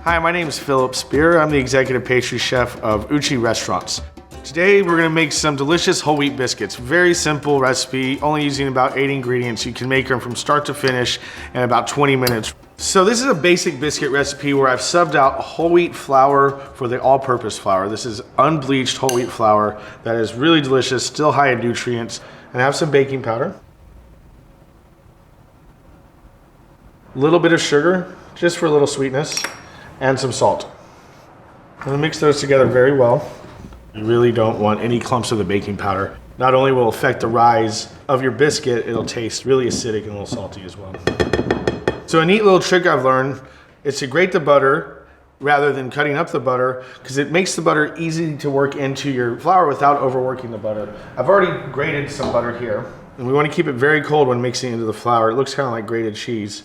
Hi, my name is Tbsp. I'm the executive pastry chef of Uchi Restaurants. Today we're gonna make some delicious whole wheat biscuits. Very simple recipe, only using about 8 ingredients. You can make them from start to finish in about 20 minutes. So this is a basic biscuit recipe where I've subbed out whole wheat flour for the all-purpose flour. This is unbleached whole wheat flour that is really delicious, still high in nutrients. And I have some baking powder. A little bit of sugar, just for a little sweetness, and some salt. I'm gonna mix those together very well. You really don't want any clumps of the baking powder. Not only will it affect the rise of your biscuit, it'll taste really acidic and a little salty as well. So a neat little trick I've learned is to grate the butter rather than cutting up the butter, because it makes the butter easy to work into your flour without overworking the butter. I've already grated some butter here, and we want to keep it very cold when mixing into the flour. It looks kind of like grated cheese.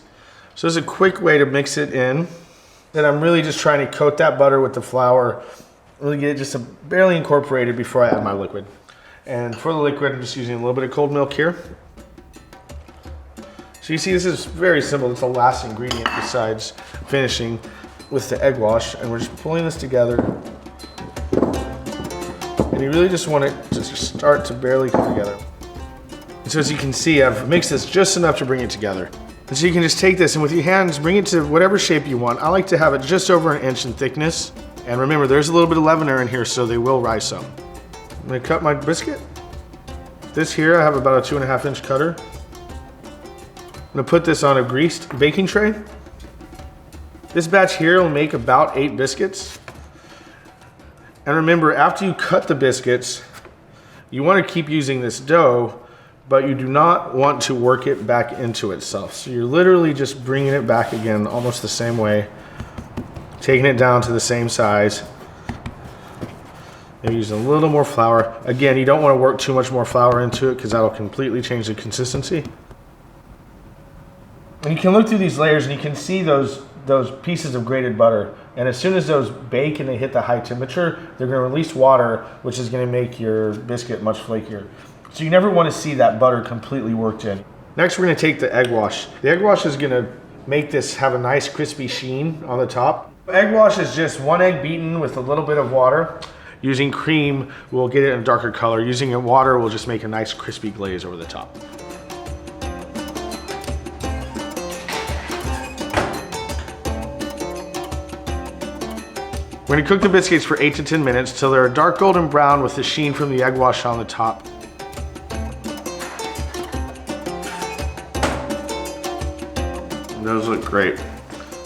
So there's a quick way to mix it in. Then I'm really just trying to coat that butter with the flour, really get it just barely incorporated before I add my liquid. And for the liquid, I'm just using a little bit of cold milk here. So you see, this is very simple. It's the last ingredient besides finishing with the egg wash. And we're just pulling this together. And you really just want it to start to barely come together. And so as you can see, I've mixed this just enough to bring it together. And so you can just take this and with your hands, bring it to whatever shape you want. I like to have it just over 1 inch in thickness. And remember, there's a little bit of leavener in here, so they will rise some. I'm gonna cut my biscuit. This here, I have about a 2.5 inch cutter. I'm gonna put this on a greased baking tray. This batch here will make about 8 biscuits. And remember, after you cut the biscuits, you wanna keep using this dough, but you do not want to work it back into itself. So you're literally just bringing it back again, almost the same way, taking it down to the same size. Maybe using a little more flour. Again, you don't want to work too much more flour into it because that'll completely change the consistency. And you can look through these layers and you can see those pieces of grated butter. And as soon as those bake and they hit the high temperature, they're going to release water, which is going to make your biscuit much flakier. So you never want to see that butter completely worked in. Next, we're going to take the egg wash. The egg wash is going to make this have a nice crispy sheen on the top. Egg wash is just 1 egg beaten with a little bit of water. Using cream, we'll get it in a darker color. Using water will just make a nice crispy glaze over the top. We're gonna cook the biscuits for 8 to 10 minutes till they're a dark golden brown with the sheen from the egg wash on the top. And those look great.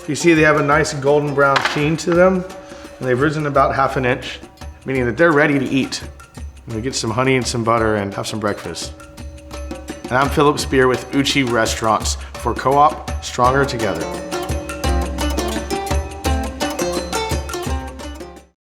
You see they have a nice golden brown sheen to them, and they've risen about 1/2 inch, meaning that they're ready to eat. I'm gonna get some honey and some butter and have some breakfast. And I'm Tbsp with Uchi Restaurants for Co+op, Stronger Together.